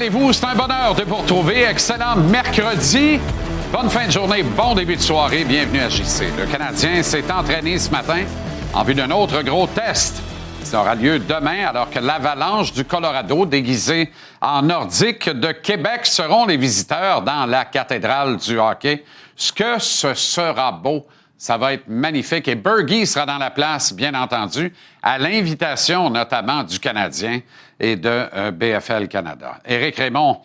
et vous, c'est un bonheur de vous retrouver. Excellent mercredi. Bonne fin de journée, bon début de soirée. Bienvenue à JC. Le Canadien s'est entraîné ce matin en vue d'un autre gros test. Ça aura lieu demain alors que l'Avalanche du Colorado, déguisée en nordique de Québec, seront les visiteurs dans la cathédrale du hockey. Ce que ce sera beau. Ça va être magnifique. Et Bergie sera dans la place, bien entendu, à l'invitation notamment du Canadien et de BFL Canada. Éric Raymond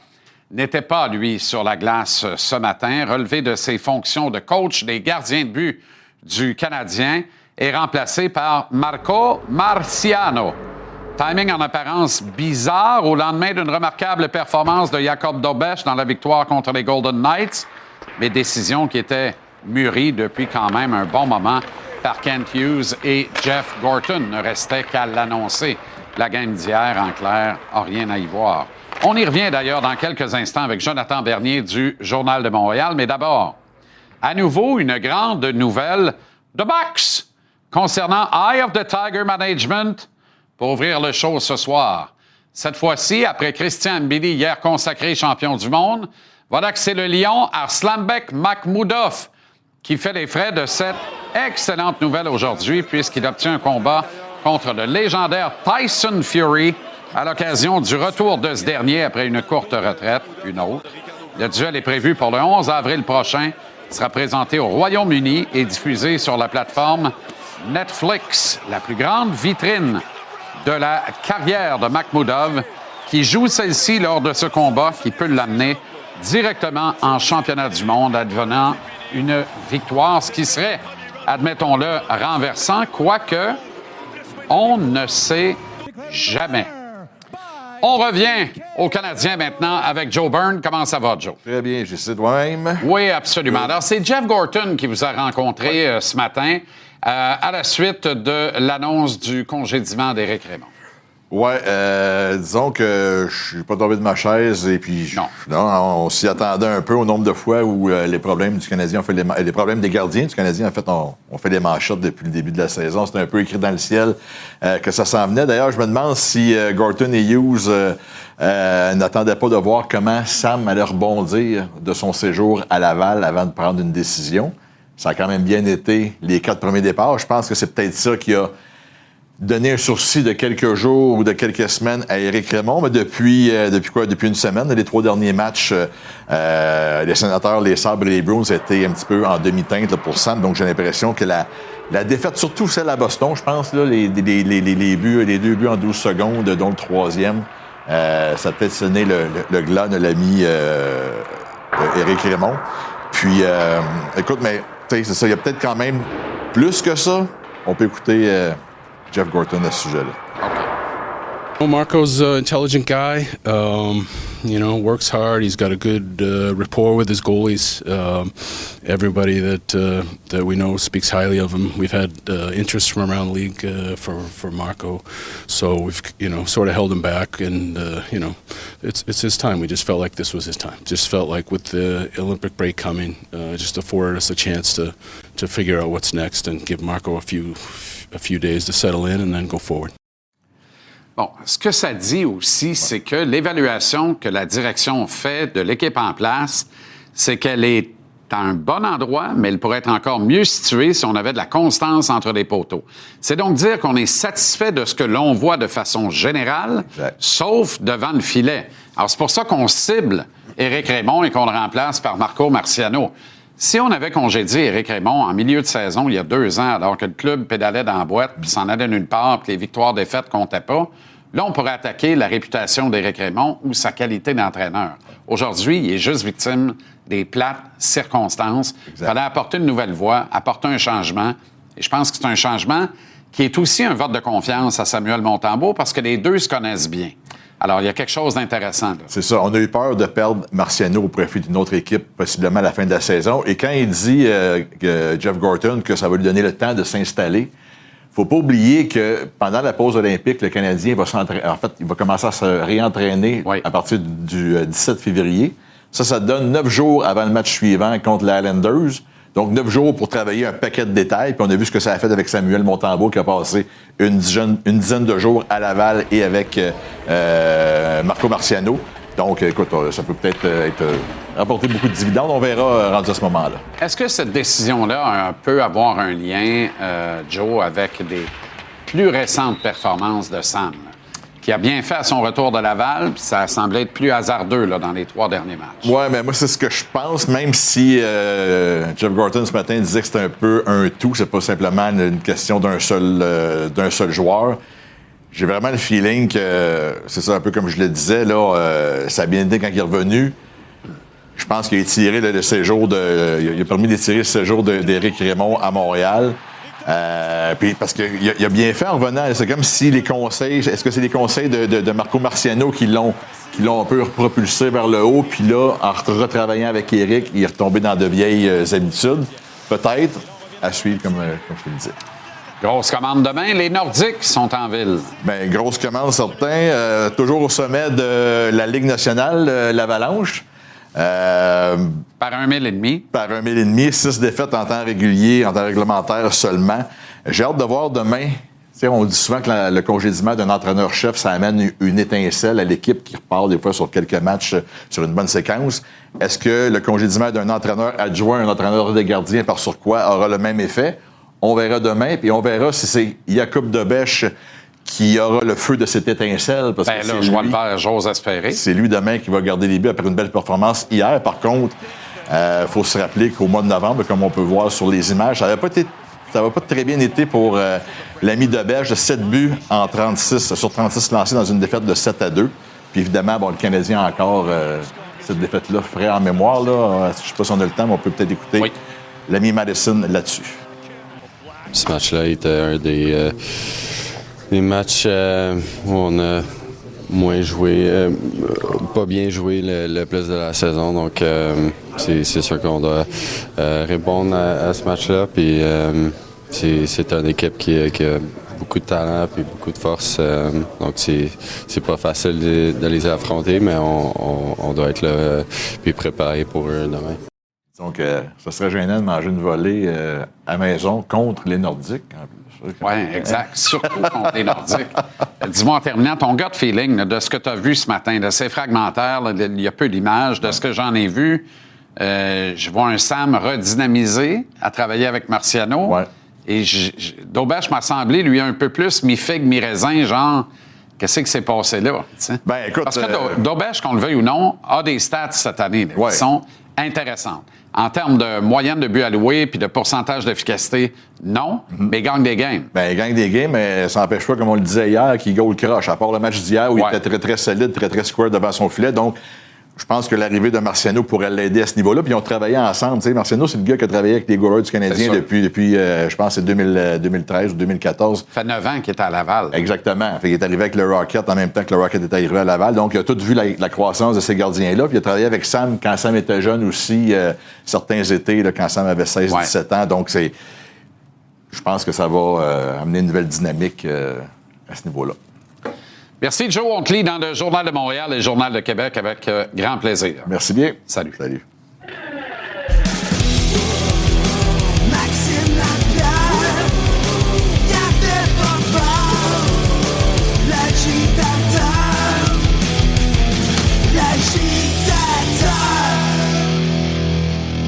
n'était pas, lui, sur la glace ce matin, relevé de ses fonctions de coach des gardiens de but du Canadien et remplacé par Marco Marciano. Timing en apparence bizarre au lendemain d'une remarquable performance de Jacob Dobeš dans la victoire contre les Golden Knights, mais décision qui était mûrie depuis quand même un bon moment par Kent Hughes et Jeff Gorton. Ne restait qu'à l'annoncer. La game d'hier, en clair, n'a rien à y voir. On y revient d'ailleurs dans quelques instants avec Jonathan Bernier du Journal de Montréal. Mais d'abord, à nouveau, une grande nouvelle de boxe concernant Eye of the Tiger Management pour ouvrir le show ce soir. Cette fois-ci, après Christian Mbili, hier consacré champion du monde, voilà que c'est le Lion Arslanbek Makhmoudov qui fait les frais de cette excellente nouvelle aujourd'hui puisqu'il obtient un combat contre le légendaire Tyson Fury à l'occasion du retour de ce dernier après une courte retraite, une autre. Le duel est prévu pour le 11 avril prochain. Il sera présenté au Royaume-Uni et diffusé sur la plateforme Netflix, la plus grande vitrine de la carrière de Makhmoudov, qui joue celle-ci lors de ce combat qui peut l'amener directement en championnat du monde, advenant une victoire, ce qui serait, admettons-le, renversant, quoique on ne sait jamais. On revient aux Canadiens maintenant avec Joe Byrne. Comment ça va, Joe? Très bien, j'essaie de moi-même. Oui, absolument. Alors, c'est Jeff Gorton qui vous a rencontré ce matin à la suite de l'annonce du congédiement d'Éric Raymond. Ouais, disons que je suis pas tombé de ma chaise et puis non, on s'y attendait un peu au nombre de fois où les problèmes du Canadien ont fait les problèmes des gardiens du Canadien en fait on fait des manchettes depuis le début de la saison. C'était un peu écrit dans le ciel que ça s'en venait. D'ailleurs, je me demande si Gorton et Hughes n'attendaient pas de voir comment Sam allait rebondir de son séjour à Laval avant de prendre une décision. Ça a quand même bien été les 4 premiers départs. Je pense que c'est peut-être ça qui a donné un sursis de quelques jours ou de quelques semaines à Éric Raymond, mais depuis une semaine, les 3 derniers matchs, les Sénateurs, les Sabres et les Bruins étaient un petit peu en demi-teinte là, pour Sam, donc j'ai l'impression que la défaite, surtout celle à Boston, je pense, là, les 2 buts en 12 secondes, dont le 3e, ça a peut-être sonné le glas de l'ami Éric Raymond. Puis, écoute, mais c'est ça, il y a peut-être quand même plus que ça. On peut écouter Jeff Gorton à ce sujet-là. Well, Marco's an intelligent guy. Works hard. He's got a good rapport with his goalies. Everybody that we know speaks highly of him. We've had interest from around the league for Marco, so we've sort of held him back. And it's his time. We just felt like this was his time. Just felt like with the Olympic break coming, just afforded us a chance to figure out what's next and give Marco a few days to settle in and then go forward. Bon, ce que ça dit aussi, c'est que l'évaluation que la direction fait de l'équipe en place, c'est qu'elle est à un bon endroit, mais elle pourrait être encore mieux située si on avait de la constance entre les poteaux. C'est donc dire qu'on est satisfait de ce que l'on voit de façon générale, sauf devant le filet. Alors, c'est pour ça qu'on cible Éric Raymond et qu'on le remplace par Marco Marciano. Si on avait congédié Éric Raymond en milieu de saison, il y a 2 ans, alors que le club pédalait dans la boîte, puis s'en allait nulle part, puis les victoires-défaites comptaient pas, là, on pourrait attaquer la réputation d'Éric Raymond ou sa qualité d'entraîneur. Aujourd'hui, il est juste victime des plates circonstances. Il fallait apporter une nouvelle voie, apporter un changement. Et je pense que c'est un changement qui est aussi un vote de confiance à Samuel Montembeault parce que les deux se connaissent bien. Alors, il y a quelque chose d'intéressant. Là. C'est ça. On a eu peur de perdre Marciano au profit d'une autre équipe, possiblement à la fin de la saison. Et quand il dit, Jeff Gorton, que ça va lui donner le temps de s'installer, faut pas oublier que pendant la pause olympique, le Canadien il va commencer à se réentraîner à partir du 17 février. Ça donne 9 jours avant le match suivant contre les Islanders. Donc, 9 jours pour travailler un paquet de détails. Puis on a vu ce que ça a fait avec Samuel Montembeault qui a passé une dizaine de jours à Laval et avec Marco Marciano. Donc, écoute, ça peut peut-être apporter beaucoup de dividendes. On verra rendu à ce moment-là. Est-ce que cette décision-là peut avoir un lien, Joe, avec des plus récentes performances de Sam, qui a bien fait à son retour de Laval, puis ça semblait être plus hasardeux là, dans les 3 derniers matchs? Oui, mais moi, c'est ce que je pense, même si Jeff Gorton, ce matin, disait que c'était un peu un tout, c'est pas simplement une question d'un seul joueur. J'ai vraiment le feeling que, c'est ça, un peu comme je le disais, là, ça a bien été quand il est revenu. Je pense qu'il a étiré le séjour il a permis d'étirer le séjour d'Éric Raymond à Montréal. Puis parce qu'il a bien fait en revenant. C'est comme si les conseils... Est-ce que c'est les conseils de Marco Marciano qui l'ont un peu propulsé vers le haut, puis là, en retravaillant avec Éric, il est retombé dans de vieilles habitudes? Peut-être. À suivre, comme je te le disais. Grosse commande demain, les Nordiques sont en ville. Bien, grosse commande, certain. Toujours au sommet de la Ligue nationale, l'Avalanche. Par 1,5 million. Par 1,5 million, 6 défaites en temps régulier, en temps réglementaire seulement. J'ai hâte de voir demain. T'sais, on dit souvent que le congédiement d'un entraîneur-chef, ça amène une étincelle à l'équipe qui repart des fois sur quelques matchs, sur une bonne séquence. Est-ce que le congédiement d'un entraîneur adjoint, un entraîneur des gardiens par surcroît, aura le même effet? On verra demain, puis on verra si c'est Jakub Dobeš qui aura le feu de cette étincelle. Parce que là, je vois le père, j'ose espérer. C'est lui demain qui va garder les buts après une belle performance hier. Par contre, faut se rappeler qu'au mois de novembre, comme on peut voir sur les images, ça n'avait pas très bien été pour l'ami Dobeš, de 7 buts sur 36 lancés dans une défaite de 7-2. Puis évidemment, le Canadien a encore cette défaite-là frais en mémoire. Là. Je ne sais pas si on a le temps, mais on peut peut-être écouter l'ami Madison là-dessus. Ce match-là était un des matchs où on a moins joué, pas bien joué le plus de la saison. Donc, c'est sûr qu'on doit répondre à ce match-là. Puis, c'est une équipe qui a beaucoup de talent et beaucoup de force. Donc, c'est pas facile de les affronter, mais on doit être là puis préparé pour eux demain. Donc, ça serait gênant de manger une volée à maison contre les Nordiques, en plus. Oui, exact. Surtout contre les Nordiques. Dis-moi en terminant, ton gut feeling là, de ce que tu as vu ce matin, là, c'est fragmentaire, là, il y a peu d'images. De ce que j'en ai vu, je vois un Sam redynamisé à travailler avec Marciano. Ouais. Et Dobeš m'a semblé, lui, un peu plus mi-figue, mi-raisin, genre... Qu'est-ce qui s'est passé là? T'sais? Ben, écoute... Parce que Dobeš, qu'on le veuille ou non, a des stats cette année là, qui sont intéressantes. En termes de moyenne de buts alloués puis de pourcentage d'efficacité, non, mais il gagne des games. Bien, il gagne des games, mais ça n'empêche pas, comme on le disait hier, qu'il goal crush, à part le match d'hier où il était très, très solide, très, très square devant son filet. Donc, je pense que l'arrivée de Marciano pourrait l'aider à ce niveau-là. Puis ils ont travaillé ensemble. T'sais, Marciano, c'est le gars qui a travaillé avec les goalers du Canadien depuis je pense, c'est 2013 ou 2014. Ça fait 9 ans qu'il est à Laval. Exactement. Fait, il est arrivé avec le Rocket en même temps que le Rocket est arrivé à Laval. Donc, il a tout vu la croissance de ces gardiens-là. Puis il a travaillé avec Sam quand Sam était jeune aussi, certains étés, là, quand Sam avait 16-17 ans. Donc, je pense que ça va amener une nouvelle dynamique à ce niveau-là. Merci, Joe. On te lit dans le Journal de Montréal et le Journal de Québec avec grand plaisir. Merci bien. Salut. Salut. Maxime Lapierre, y'avait pas peur,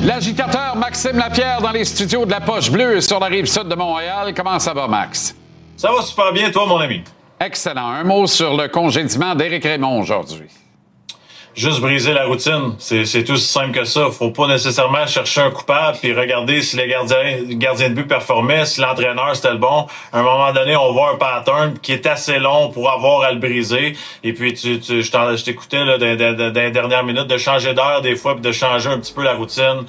L'agitateur Maxime Lapierre dans les studios de la Poche Bleue sur la rive sud de Montréal. Comment ça va, Max? Ça va super bien, toi, mon ami. Excellent. Un mot sur le congédiement d'Éric Raymond aujourd'hui. Juste briser la routine. C'est tout aussi simple que ça. Faut pas nécessairement chercher un coupable puis regarder si les gardiens de but performaient, si l'entraîneur c'était le bon. À un moment donné, on voit un pattern qui est assez long pour avoir à le briser. Et puis, je t'écoutais là, dans les dernières minutes de changer d'heure des fois puis de changer un petit peu la routine.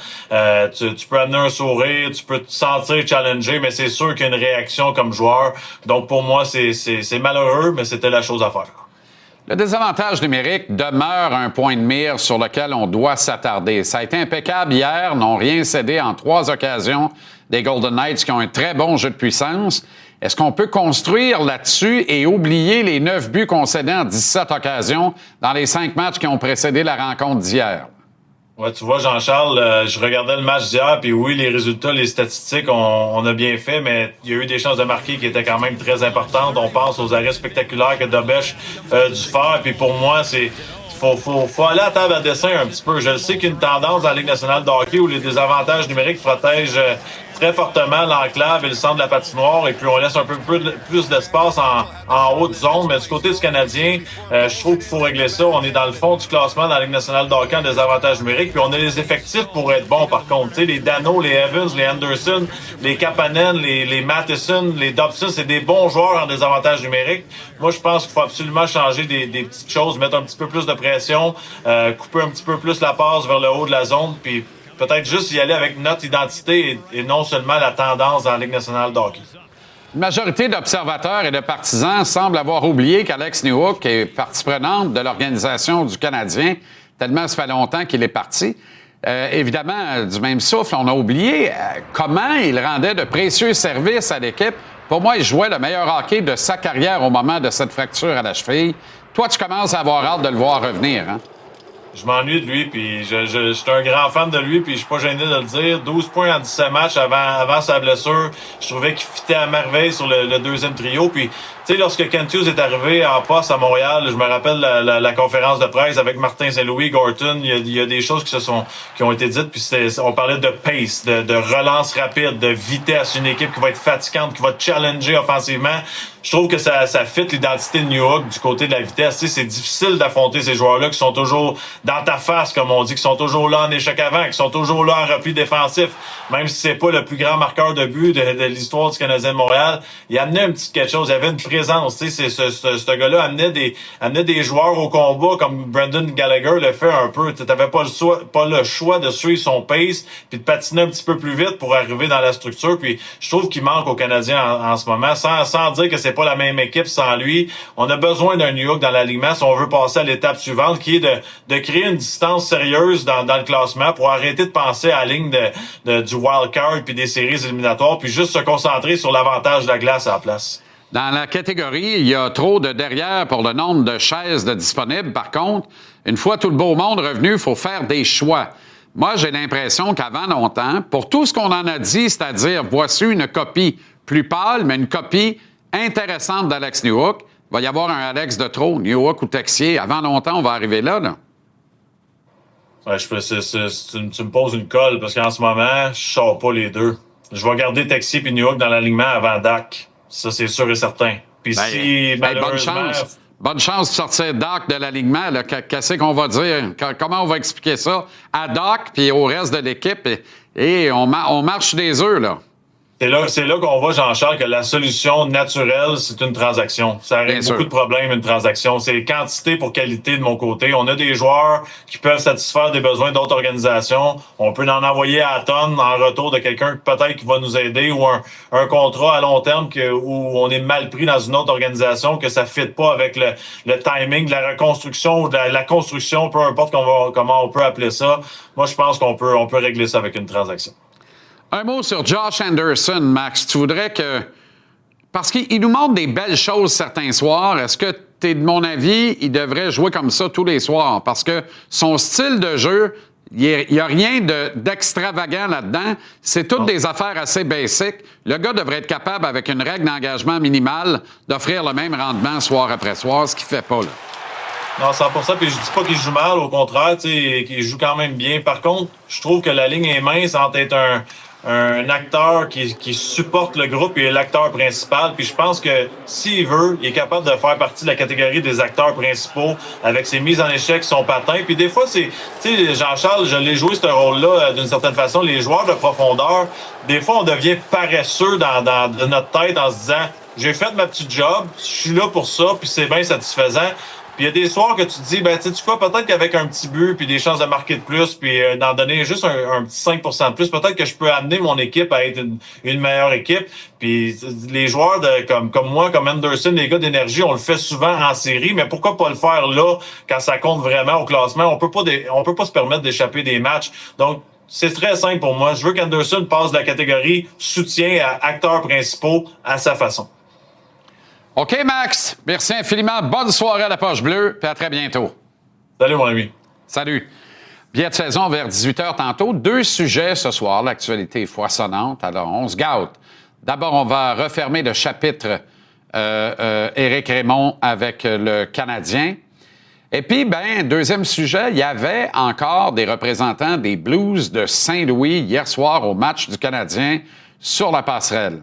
Tu peux amener un sourire, tu peux te sentir challenger, mais c'est sûr qu'il y a une réaction comme joueur. Donc, pour moi, c'est malheureux, mais c'était la chose à faire. Le désavantage numérique demeure un point de mire sur lequel on doit s'attarder. Ça a été impeccable hier, n'ont rien cédé en 3 occasions des Golden Knights qui ont un très bon jeu de puissance. Est-ce qu'on peut construire là-dessus et oublier les 9 buts concédés en 17 occasions dans les 5 matchs qui ont précédé la rencontre d'hier? Ouais, tu vois, Jean-Charles, je regardais le match d'hier, puis oui, les résultats, les statistiques, on a bien fait, mais il y a eu des chances de marquer qui étaient quand même très importantes. On pense aux arrêts spectaculaires que Dobeš a dû faire, puis pour moi, faut aller à table à dessin un petit peu. Je le sais qu'il y a une tendance dans la Ligue nationale de hockey où les désavantages numériques protègent très fortement l'enclave et le centre de la patinoire, et puis on laisse un peu plus d'espace en haute zone. Mais du côté du Canadien, je trouve qu'il faut régler ça. On est dans le fond du classement dans la Ligue nationale de hockey en désavantage numérique, puis on a les effectifs pour être bons par contre. Tu sais, les Dano, les Evans, les Anderson, les Kapanen, les Matheson, les Dobson, c'est des bons joueurs en désavantage numérique. Moi, je pense qu'il faut absolument changer des petites choses, mettre un petit peu plus de pression, couper un petit peu plus la passe vers le haut de la zone, puis peut-être juste y aller avec notre identité et non seulement la tendance dans la Ligue nationale de hockey. Une majorité d'observateurs et de partisans semblent avoir oublié qu'Alex Newhook est partie prenante de l'organisation du Canadien, tellement ça fait longtemps qu'il est parti. Évidemment, du même souffle, on a oublié comment il rendait de précieux services à l'équipe. Pour moi, il jouait le meilleur hockey de sa carrière au moment de cette fracture à la cheville. Toi, tu commences à avoir hâte de le voir revenir, hein? Je m'ennuie de lui, puis je suis un grand fan de lui, puis je suis pas gêné de le dire. 12 points en 17 matchs avant sa blessure. Je trouvais qu'il fitait à merveille sur le deuxième trio. Puis, tu sais, lorsque Kent Hughes est arrivé en poste à Montréal, je me rappelle la conférence de presse avec Martin Saint-Louis, Gorton. Il y a des choses qui ont été dites, puis on parlait de pace, de relance rapide, de vitesse. Une équipe qui va être fatigante, qui va te challenger offensivement. Je trouve que ça fit l'identité de Newhook du côté de la vitesse. Tu sais, c'est difficile d'affronter ces joueurs-là qui sont toujours dans ta face, comme on dit, qui sont toujours là en échec avant, qui sont toujours là en repli défensif. Même si c'est pas le plus grand marqueur de but de l'histoire du Canadien de Montréal, il amenait un petit quelque chose. Il avait une présence. Tu sais, ce gars-là amenait des joueurs au combat, comme Brendan Gallagher le fait un peu. Tu n'avais pas le choix de suivre son pace puis de patiner un petit peu plus vite pour arriver dans la structure. Puis je trouve qu'il manque aux Canadiens en ce moment, sans dire que c'est pas la même équipe sans lui. On a besoin d'un Newhook dans l'alignement si on veut passer à l'étape suivante, qui est de créer une distance sérieuse dans le classement pour arrêter de penser à la ligne du wild card puis des séries éliminatoires, puis juste se concentrer sur l'avantage de la glace à la place. Dans la catégorie, il y a trop de derrière pour le nombre de chaises de disponibles. Par contre, une fois tout le beau monde revenu, il faut faire des choix. Moi, j'ai l'impression qu'avant longtemps, pour tout ce qu'on en a dit, c'est-à-dire voici une copie plus pâle, mais une copie intéressante d'Alex Newhook, il va y avoir un Alex de trop, Newhook ou Texier. Avant longtemps, on va arriver là. Ouais, tu me poses une colle parce qu'en ce moment, je sors pas les deux. Je vais garder Texier et Newhook dans l'alignement avant Dak. Ça, c'est sûr et certain. Puis si, malheureusement... Bonne chance de sortir Dak de l'alignement. Qu'est-ce qu'on va dire? Comment on va expliquer ça à Dak puis au reste de l'équipe? Et on marche des œufs, là. C'est là qu'on voit, Jean-Charles, que la solution naturelle, c'est une transaction. Ça règle beaucoup de problèmes, une transaction. C'est quantité pour qualité de mon côté. On a des joueurs qui peuvent satisfaire des besoins d'autres organisations. On peut en envoyer à tonnes en retour de quelqu'un peut-être qui va nous aider, ou un contrat à long terme où on est mal pris dans une autre organisation, que ça ne fit pas avec le timing de la reconstruction ou de la construction, peu importe comment on peut appeler ça. Moi, je pense qu'on peut régler ça avec une transaction. Un mot sur Josh Anderson, Max. Tu voudrais que... Parce qu'il nous montre des belles choses certains soirs. Est-ce que tu es de mon avis, il devrait jouer comme ça tous les soirs? Parce que son style de jeu, il n'y a rien d'extravagant là-dedans. C'est toutes des affaires assez basiques. Le gars devrait être capable, avec une règle d'engagement minimale, d'offrir le même rendement soir après soir, ce qu'il ne fait pas, là. Non, 100%, puis je dis pas qu'il joue mal, au contraire, tu sais, qu'il joue quand même bien. Par contre, je trouve que la ligne est mince entre être un acteur qui supporte le groupe et l'acteur principal. Puis je pense que s'il veut, il est capable de faire partie de la catégorie des acteurs principaux avec ses mises en échec, son patin. Puis des fois, tu sais, Jean-Charles, je l'ai joué ce rôle-là d'une certaine façon. Les joueurs de profondeur, des fois, on devient paresseux dans notre tête en se disant, j'ai fait ma petite job, je suis là pour ça, puis c'est bien satisfaisant. Puis il y a des soirs que tu te dis, ben tu sais quoi, peut-être qu'avec un petit but, puis des chances de marquer de plus, puis d'en donner juste un petit 5% de plus, peut-être que je peux amener mon équipe à être une meilleure équipe. Puis les joueurs comme moi, comme Anderson, les gars d'énergie, on le fait souvent en série, mais pourquoi pas le faire là quand ça compte vraiment au classement? On peut pas se permettre d'échapper des matchs. Donc, c'est très simple pour moi. Je veux qu'Anderson passe de la catégorie soutien à acteurs principaux à sa façon. OK, Max. Merci infiniment. Bonne soirée à la Poche Bleue, puis à très bientôt. Salut, mon ami. Salut. Billet de saison vers 18h tantôt. 2 sujets ce soir. L'actualité est foisonnante, alors on se gâte. D'abord, on va refermer le chapitre Éric Raymond avec le Canadien. Et puis, deuxième sujet, il y avait encore des représentants des Blues de Saint-Louis hier soir au match du Canadien sur la passerelle.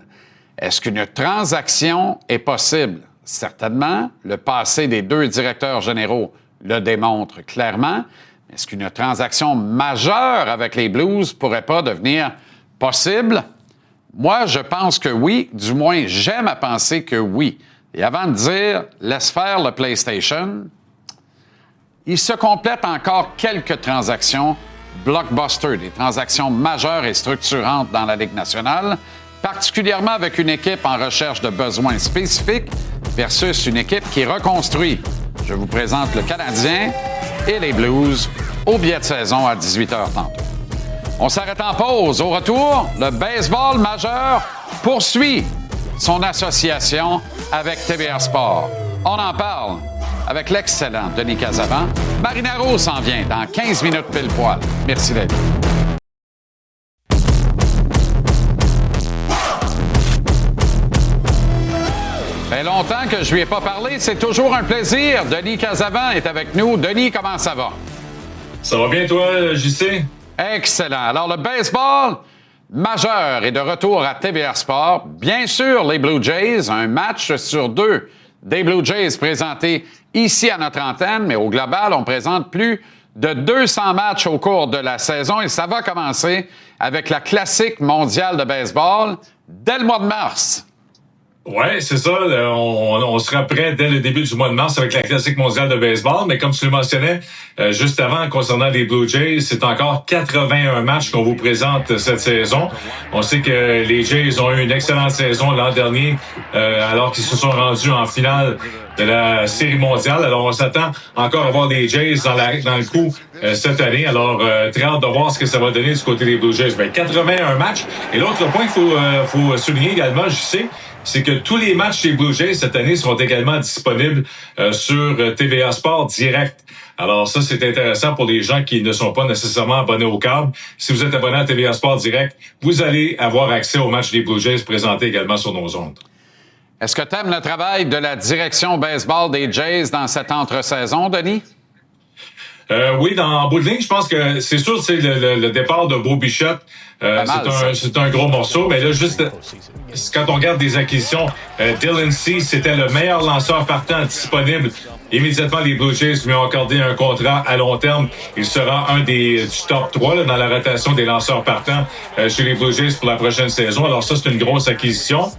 Est-ce qu'une transaction est possible? Certainement. Le passé des deux directeurs généraux le démontre clairement. Est-ce qu'une transaction majeure avec les Blues pourrait pas devenir possible? Moi, je pense que oui. Du moins, j'aime à penser que oui. Et avant de dire « laisse faire le PlayStation », il se complète encore quelques transactions blockbuster, des transactions majeures et structurantes dans la Ligue nationale, particulièrement avec une équipe en recherche de besoins spécifiques versus une équipe qui reconstruit. Je vous présente le Canadien et les Blues au billet de saison à 18h tantôt. On s'arrête en pause. Au retour, le baseball majeur poursuit son association avec TVA Sport. On en parle avec l'excellent Denis Casavant. Marinaro s'en vient dans 15 minutes pile poil. Merci d'être là. Ça fait longtemps que je lui ai pas parlé. C'est toujours un plaisir. Denis Casavant est avec nous. Denis, comment ça va? Ça va bien, toi, JC? Excellent. Alors, le baseball majeur est de retour à TVA Sport. Bien sûr, les Blue Jays, un match sur deux des Blue Jays présentés ici à notre antenne, mais au global, on présente plus de 200 matchs au cours de la saison et ça va commencer avec la classique mondiale de baseball dès le mois de mars. Ouais, c'est ça. On sera prêt dès le début du mois de mars avec la classique mondiale de baseball. Mais comme tu le mentionnais juste avant, concernant les Blue Jays, c'est encore 81 matchs qu'on vous présente cette saison. On sait que les Jays ont eu une excellente saison l'an dernier, alors qu'ils se sont rendus en finale de la Série mondiale. Alors, on s'attend encore à voir les Jays dans le coup cette année. Alors, très hâte de voir ce que ça va donner du côté des Blue Jays. 81 matchs. Et l'autre point qu'il faut souligner également, je sais, c'est que tous les matchs des Blue Jays cette année seront également disponibles sur TVA Sport direct. Alors ça, c'est intéressant pour les gens qui ne sont pas nécessairement abonnés au câble. Si vous êtes abonné à TVA Sport direct, vous allez avoir accès aux matchs des Blue Jays présentés également sur nos ondes. Est-ce que tu aimes le travail de la direction baseball des Jays dans cette entre-saison, Denis? Oui, en bout de ligne, je pense que c'est sûr, c'est le départ de Beau Bichette. C'est un gros morceau, mais là, juste quand on regarde des acquisitions, Dylan Cease, c'était le meilleur lanceur partant disponible. Immédiatement, les Blue Jays lui ont accordé un contrat à long terme. Il sera un du top 3 là, dans la rotation des lanceurs partants chez les Blue Jays pour la prochaine saison. Alors ça, c'est une grosse acquisition.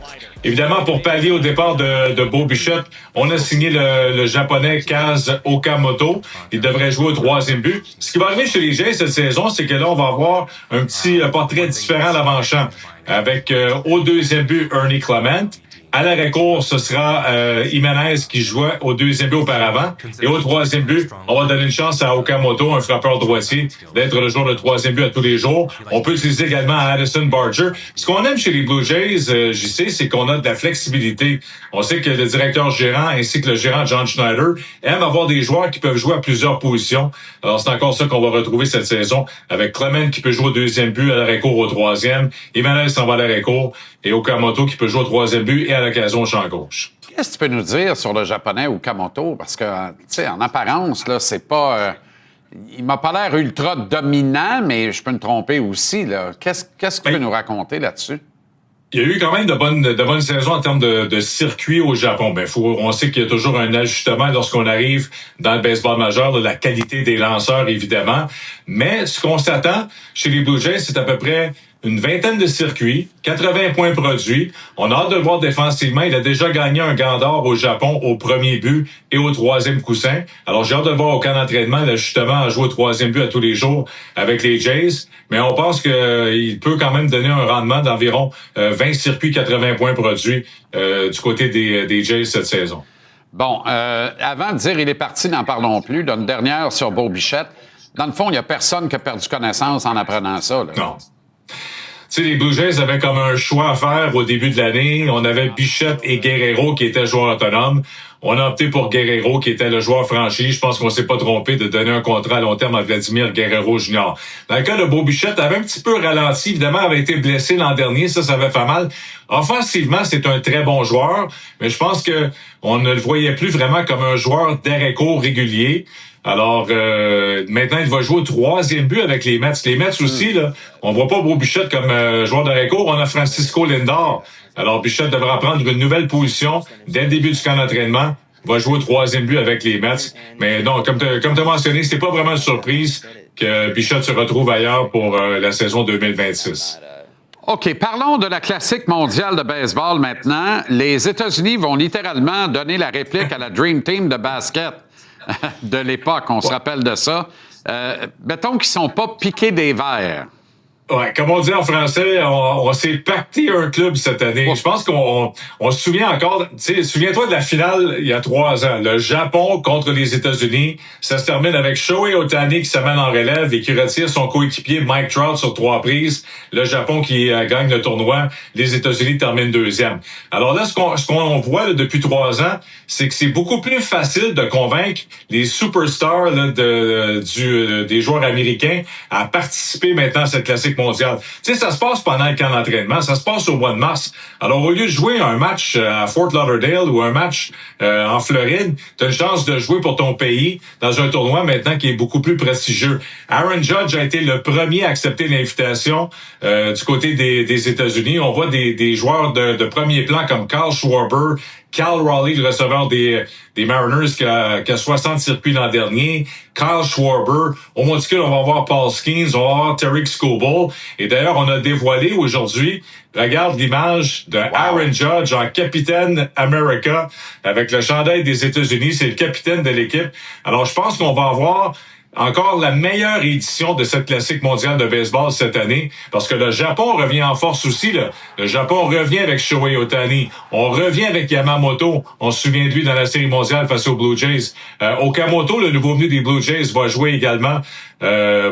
Évidemment, pour pallier au départ de Beau Bichette, on a signé le Japonais Kaz Okamoto. Il devrait jouer au troisième but. Ce qui va arriver chez les Jays cette saison, c'est que là, on va avoir un petit portrait différent à l'avant-champ. Avec au deuxième but, Ernie Clement. À l'arrêt-court, ce sera Jiménez qui jouait au deuxième but auparavant. Et au troisième but, on va donner une chance à Okamoto, un frappeur droitier, d'être le joueur de troisième but à tous les jours. On peut utiliser également Addison Barger. Ce qu'on aime chez les Blue Jays, JC, c'est qu'on a de la flexibilité. On sait que le directeur gérant ainsi que le gérant John Schneider aiment avoir des joueurs qui peuvent jouer à plusieurs positions. Alors, c'est encore ça qu'on va retrouver cette saison avec Clement qui peut jouer au deuxième but, à l'arrêt-court au troisième. Jiménez s'en va à l'arrêt-court et Okamoto qui peut jouer au troisième but et à l'occasion au champ gauche. Qu'est-ce que tu peux nous dire sur le Japonais Okamoto? Parce que, tu sais, en apparence, là, c'est pas... il m'a pas l'air ultra dominant, mais je peux me tromper aussi, là. Qu'est-ce que tu peux nous raconter là-dessus? Il y a eu quand même de bonnes saisons en termes de circuit au Japon. On sait qu'il y a toujours un ajustement lorsqu'on arrive dans le baseball majeur, de la qualité des lanceurs, évidemment. Mais ce qu'on s'attend chez les Blue Jays, c'est à peu près une vingtaine de circuits, 80 points produits. On a hâte de le voir défensivement. Il a déjà gagné un gant d'or au Japon au premier but et au troisième coussin. Alors, j'ai hâte de le voir au camp d'entraînement, là, justement, à jouer au troisième but à tous les jours avec les Jays. Mais on pense qu'il peut quand même donner un rendement d'environ 20 circuits, 80 points produits du côté des Jays cette saison. Bon, avant de dire il est parti, n'en parlons plus. D'une dernière sur Beau Bichette. Dans le fond, il n'y a personne qui a perdu connaissance en apprenant ça, là. Non. Tu sais, les Blue Jays avaient comme un choix à faire au début de l'année. On avait Bichette et Guerrero qui étaient joueurs autonomes. On a opté pour Guerrero, qui était le joueur franchi. Je pense qu'on s'est pas trompé de donner un contrat à long terme à Vladimir Guerrero Jr. Dans le cas de Bo Bichette, avait un petit peu ralenti, évidemment, avait été blessé l'an dernier, ça avait fait mal. Offensivement, c'est un très bon joueur, mais je pense que on ne le voyait plus vraiment comme un joueur d'arrêt-court régulier. Alors, maintenant, il va jouer au 3e but avec les Mets. Les Mets aussi, là, on voit pas Bo Bichette comme joueur d'arrêt-court. On a Francisco Lindor. Alors, Bichette devra prendre une nouvelle position dès le début du camp d'entraînement. Il va jouer au 3e but avec les Mets. Mais non, comme tu as mentionné, c'est pas vraiment une surprise que Bichette se retrouve ailleurs pour la saison 2026. OK, parlons de la classique mondiale de baseball maintenant. Les États-Unis vont littéralement donner la réplique à la Dream Team de basket de l'époque. On se rappelle de ça. Mettons qu'ils ne sont pas piqués des verres. Ouais, comme on dit en français, on s'est pacté un club cette année. Je pense qu'on se souvient encore, tu sais, souviens-toi de la finale il y a 3 ans, le Japon contre les États-Unis. Ça se termine avec Shohei Ohtani qui s'amène en relève et qui retire son coéquipier Mike Trout sur 3 prises. Le Japon qui gagne le tournoi, les États-Unis terminent 2e. Alors là, ce qu'on voit là, depuis 3 ans, c'est que c'est beaucoup plus facile de convaincre les superstars là, des joueurs américains à participer maintenant à cette classique mondiale. Tu sais, ça se passe pendant le camp d'entraînement, ça se passe au mois de mars. Alors, au lieu de jouer un match à Fort Lauderdale ou un match en Floride, tu as une chance de jouer pour ton pays dans un tournoi maintenant qui est beaucoup plus prestigieux. Aaron Judge a été le premier à accepter l'invitation du côté des États-Unis. On voit des joueurs de premier plan comme Kyle Schwarber, Cal Raleigh, le receveur des Mariners, qui a 60 circuits l'an dernier. Kyle Schwarber. Au monticule, on va voir Paul Skeens, on va voir Tarik Skubal. Et d'ailleurs, on a dévoilé aujourd'hui, regarde l'image de Aaron Judge en capitaine America avec le chandail des États-Unis. C'est le capitaine de l'équipe. Alors, je pense qu'on va avoir encore la meilleure édition de cette classique mondiale de baseball cette année, parce que le Japon revient en force aussi. Là. Le Japon revient avec Shohei Ohtani. On revient avec Yamamoto. On se souvient de lui dans la série mondiale face aux Blue Jays. Okamoto, le nouveau venu des Blue Jays, va jouer également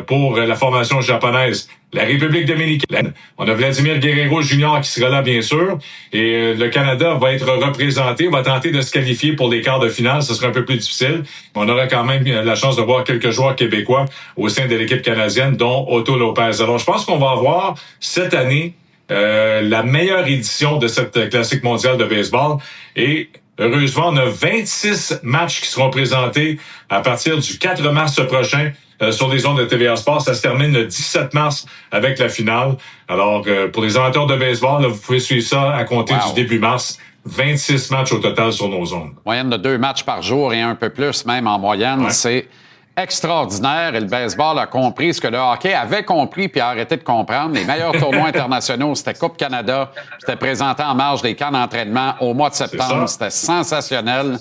pour la formation japonaise. La République dominicaine, on a Vladimir Guerrero Jr. qui sera là, bien sûr. Et le Canada va être représenté, va tenter de se qualifier pour les quarts de finale. Ce sera un peu plus difficile. On aura quand même la chance de voir quelques joueurs québécois au sein de l'équipe canadienne, dont Otto Lopez. Alors, je pense qu'on va avoir cette année la meilleure édition de cette classique mondiale de baseball. Et heureusement, on a 26 matchs qui seront présentés à partir du 4 mars prochain. Sur les ondes de TVA Sport. Ça se termine le 17 mars avec la finale. Alors, pour les amateurs de baseball, là, vous pouvez suivre ça à compter du début mars. 26 matchs au total sur nos ondes. Moyenne de 2 matchs par jour et un peu plus même en moyenne. C'est extraordinaire. Et le baseball a compris ce que le hockey avait compris puis a arrêté de comprendre. Les meilleurs tournois internationaux, c'était Coupe Canada. C'était présenté en marge des camps d'entraînement au mois de septembre. C'était sensationnel.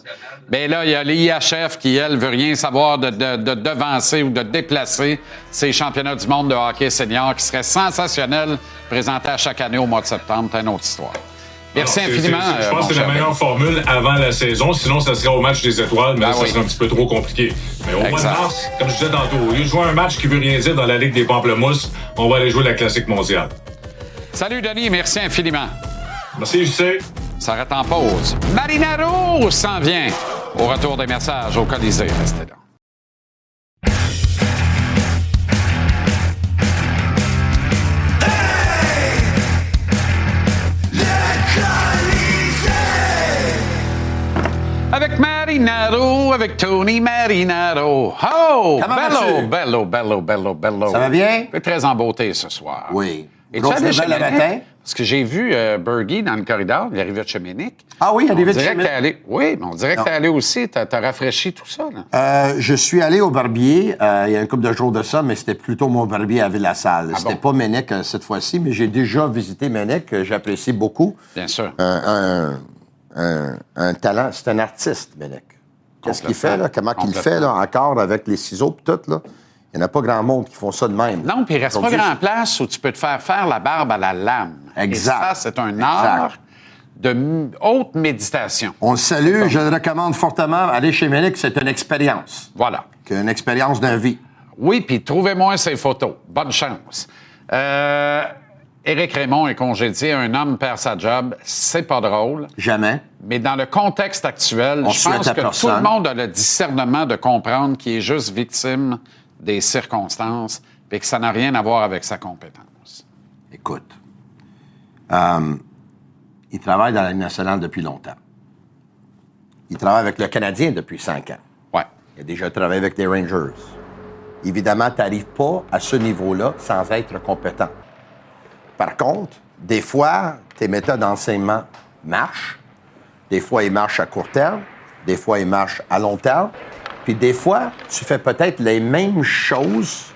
Bien là, il y a l'IHF qui, elle, veut rien savoir de devancer ou de déplacer ces championnats du monde de hockey senior qui seraient sensationnels, présentés à chaque année au mois de septembre. C'est une autre histoire. Merci infiniment. Je pense que c'est la meilleure formule avant la saison. Sinon, ça serait au match des étoiles, mais là, ça serait un petit peu trop compliqué. Mais au mois de mars, comme je disais tantôt, au lieu de jouer un match qui veut rien dire dans la Ligue des Pamplemousses, on va aller jouer la Classique mondiale. Salut, Denis. Merci infiniment. Merci, JC. Ça arrête en pause. Marinaro s'en vient. Au retour des messages au Colisée. Restez là. Avec Marinaro, avec Tony Marinaro. Oh! Bello. Ça va bien? Tu es très en beauté ce soir. Oui. Et tu allé chez le matin? Parce que j'ai vu Bergie dans le corridor, il arrivait de chez Ménic. Ah oui, il arrivait de chez Ménic. Oui, mais on dirait que tu es allé aussi. Tu as rafraîchi tout ça. Là. Je suis allé au barbier il y a une couple de jours de ça, mais c'était plutôt mon barbier à Ville-la-Salle. C'était pas Ménic cette fois-ci, mais j'ai déjà visité Ménic, que j'apprécie beaucoup. Bien sûr. Un talent, c'est un artiste, Ménic. Qu'est-ce qu'il fait, là? Comment il fait, là, encore avec les ciseaux et tout, là? Il n'y en a pas grand monde qui font ça de même. Non, puis il ne reste pas grand place où tu peux te faire la barbe à la lame. Exact. Et ça, c'est un art de haute méditation. On le salue, je le recommande fortement. Aller chez Ménic, c'est une expérience. Voilà. Une expérience d'un vie. Oui, puis trouvez-moi ces photos. Bonne chance. Éric Raymond est congédié. Un homme perd sa job. C'est pas drôle. Jamais. Mais dans le contexte actuel, je pense que tout le monde a le discernement de comprendre qu'il est juste victime des circonstances et que ça n'a rien à voir avec sa compétence. Écoute, il travaille dans la Ligue nationale depuis longtemps. Il travaille avec le Canadien depuis 5 ans. Ouais. Il a déjà travaillé avec les Rangers. Évidemment, tu n'arrives pas à ce niveau-là sans être compétent. Par contre, des fois, tes méthodes d'enseignement marchent. Des fois, ils marchent à court terme. Des fois, ils marchent à long terme. Puis des fois, tu fais peut-être les mêmes choses,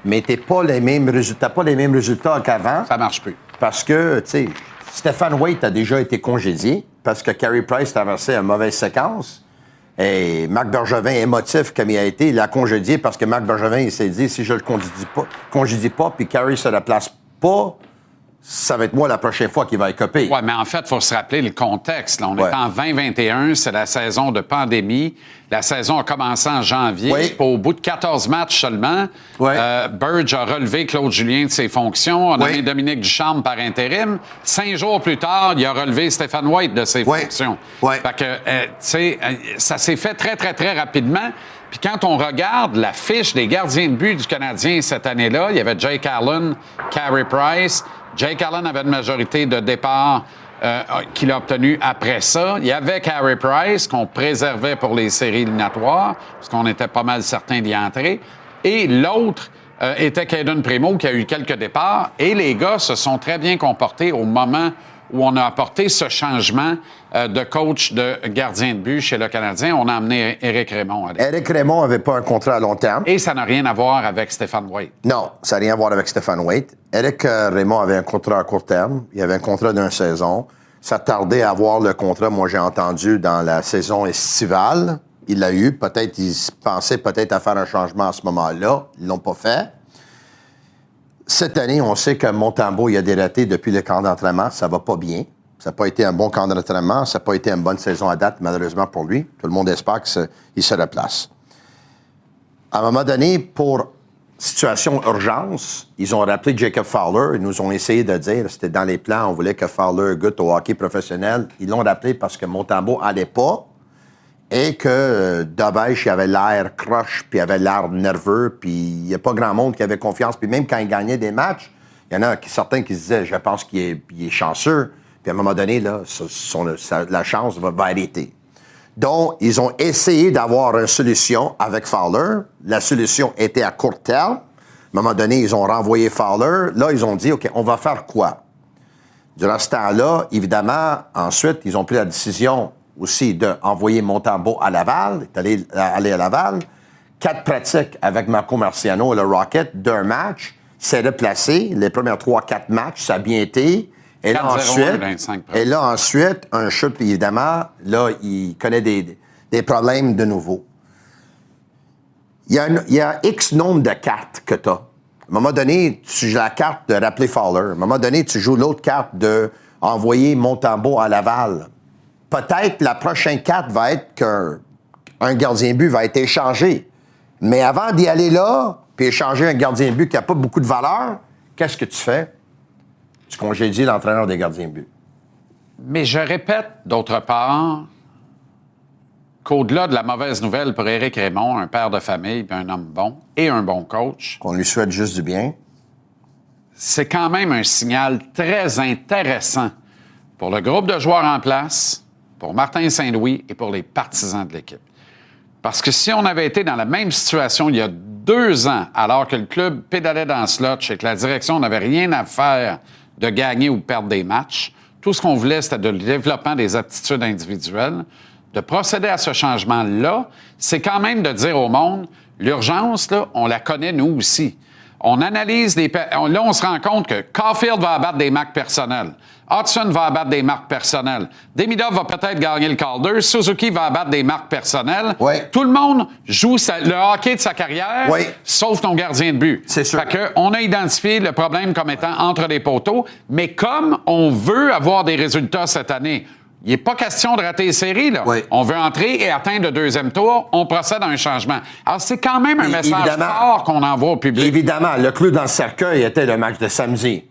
mais tu n'as pas les mêmes résultats qu'avant. Ça marche plus. Parce que, tu sais, Stéphane Waite a déjà été congédié parce que Carey Price traversait une mauvaise séquence. Et Marc Bergevin, émotif comme il a été, il l'a congédié parce que Marc Bergevin, il s'est dit, si je le congédie pas, puis Carey se la place pas, ça va être moi la prochaine fois qu'il va écoper. Oui, mais en fait, il faut se rappeler le contexte. Là. On est en 2021, c'est la saison de pandémie. La saison a commencé en janvier. Oui. Au bout de 14 matchs seulement, Burge a relevé Claude Julien de ses fonctions, a nommé Dominique Ducharme par intérim. 5 jours plus tard, il a relevé Stéphane White de ses fonctions. Fait que, tu sais, ça s'est fait très, très, très rapidement. Puis quand on regarde la fiche des gardiens de but du Canadien cette année-là, il y avait Jake Allen, Carey Price. Jake Allen avait une majorité de départ qu'il a obtenue après ça. Il y avait Carey Price qu'on préservait pour les séries éliminatoires, parce qu'on était pas mal certains d'y entrer. Et l'autre était Caden Primo, qui a eu quelques départs. Et les gars se sont très bien comportés au moment où on a apporté ce changement de coach de gardien de but chez le Canadien. On a amené Éric Raymond. Éric Raymond n'avait pas un contrat à long terme. Et ça n'a rien à voir avec Stéphane Waite. Non, ça n'a rien à voir avec Stéphane Waite. Éric Raymond avait un contrat à court terme. Il avait un contrat d'une saison. Ça tardait à avoir le contrat, moi j'ai entendu, dans la saison estivale. Il l'a eu. Peut-être, ils pensaient peut-être à faire un changement à ce moment-là. Ils ne l'ont pas fait. Cette année, on sait que Montembeault, il a dératé depuis le camp d'entraînement. Ça va pas bien. Ça n'a pas été un bon camp d'entraînement. Ça n'a pas été une bonne saison à date, malheureusement pour lui. Tout le monde espère qu'il se replace. À un moment donné, pour situation urgence, ils ont rappelé Jacob Fowler. Ils nous ont essayé de dire, c'était dans les plans, on voulait que Fowler goûte au hockey professionnel. Ils l'ont rappelé parce que Montembeault n'allait pas et que Dobèche, il avait l'air croche, puis il avait l'air nerveux, puis il n'y a pas grand monde qui avait confiance. Puis même quand il gagnait des matchs, il y en a certains qui se disaient, je pense qu'il est chanceux. Puis à un moment donné, là, la chance va arrêter. Donc, ils ont essayé d'avoir une solution avec Fowler. La solution était à court terme. À un moment donné, ils ont renvoyé Fowler. Là, ils ont dit, OK, on va faire quoi? Durant ce temps-là, évidemment, ensuite, ils ont pris la décision aussi d'envoyer Montembeault à Laval, aller à Laval. 4 pratiques avec Marco Marciano et le Rocket, 2 matchs. C'est replacé. Les premiers 3-4 matchs, ça a bien été. Et là, ensuite, un chute, puis évidemment, là, il connaît des problèmes de nouveau. Il y a X nombre de cartes que tu as. À un moment donné, tu joues la carte de rappeler Fowler. À un moment donné, tu joues l'autre carte d'envoyer Montembeault à Laval. Peut-être la prochaine carte va être qu'un gardien de but va être échangé. Mais avant d'y aller là, puis échanger un gardien de but qui n'a pas beaucoup de valeur, qu'est-ce que tu fais? Tu congédies l'entraîneur des gardiens de but. Mais je répète, d'autre part, qu'au-delà de la mauvaise nouvelle pour Éric Raymond, un père de famille, puis un homme bon et un bon coach... Qu'on lui souhaite juste du bien. C'est quand même un signal très intéressant pour le groupe de joueurs en place, pour Martin Saint-Louis et pour les partisans de l'équipe. Parce que si on avait été dans la même situation il y a 2 ans, alors que le club pédalait dans le slot et que la direction n'avait rien à faire de gagner ou de perdre des matchs, tout ce qu'on voulait, c'était le développement des aptitudes individuelles. De procéder à ce changement-là, c'est quand même de dire au monde, l'urgence, là, on la connaît nous aussi. On analyse là, on se rend compte que Caulfield va abattre des marques personnelles. Hudson va abattre des marques personnelles. Demidov va peut-être gagner le Calder. Suzuki va abattre des marques personnelles. Oui. Tout le monde joue le hockey de sa carrière, sauf ton gardien de but. C'est sûr. Fait que on a identifié le problème comme étant entre les poteaux, mais comme on veut avoir des résultats cette année, il n'est pas question de rater les séries, là. Oui. On veut entrer et atteindre le 2e tour, on procède à un changement. Alors, c'est quand même un message fort qu'on envoie au public. Évidemment, le clou dans le cercueil était le match de samedi.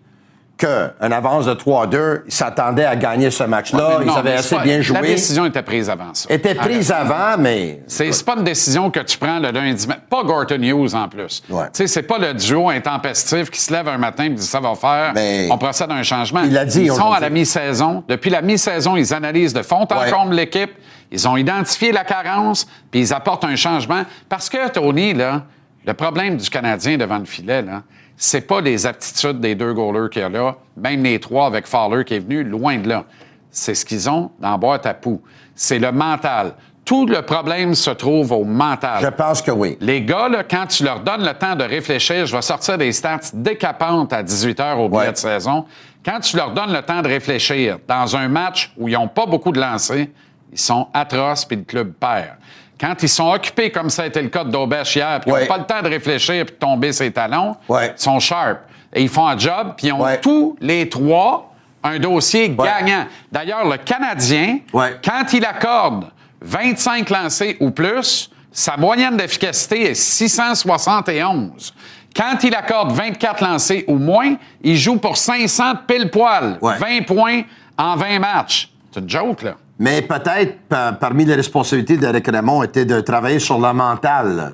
qu'une avance de 3-2, ils s'attendaient à gagner ce match-là. Ouais, Ils non, avaient mais assez c'est pas- bien joué. La décision était prise avant ça. Était prise avant, mais... C'est pas une décision que tu prends le lundi matin. Pas Gorton Hughes, en plus. Ouais. Tu sais, c'est pas le duo intempestif qui se lève un matin et dit ça va faire, Mais on procède à un changement. il l'a dit Ils sont aujourd'hui. à la mi-saison. Depuis la mi-saison, ils analysent de fond en Ouais. comble l'équipe. Ils ont identifié la carence, puis ils apportent un changement. Parce que, Tony, là, le problème du Canadien devant le filet, là, c'est pas les aptitudes des deux goalers qu'il y a là, même les trois avec Fowler qui est venu, loin de là. C'est ce qu'ils ont dans la boîte à poux. C'est le mental. Tout le problème se trouve au mental. je pense que oui. Les gars, là, quand tu leur donnes le temps de réfléchir, je vais sortir des stats décapantes à 18h au billet Ouais. de saison. Quand tu leur donnes le temps de réfléchir dans un match où ils n'ont pas beaucoup de lancers, ils sont atroces puis le club perd. Quand ils sont occupés, comme ça a été le cas de Daubèche hier, puis ils Ouais. n'ont pas le temps de réfléchir puis de tomber ses talons, Ouais. ils sont sharp. Et ils font un job, puis ils ont Ouais. tous les trois un dossier Ouais. gagnant. D'ailleurs, le Canadien, Ouais. quand il accorde 25 lancés ou plus, sa moyenne d'efficacité est 671. Quand il accorde 24 lancés ou moins, il joue pour 500 pile poil. Ouais. 20 points en 20 matchs. C'est une joke, là. Mais peut-être, parmi les responsabilités d'Éric Raymond, était de travailler sur le mental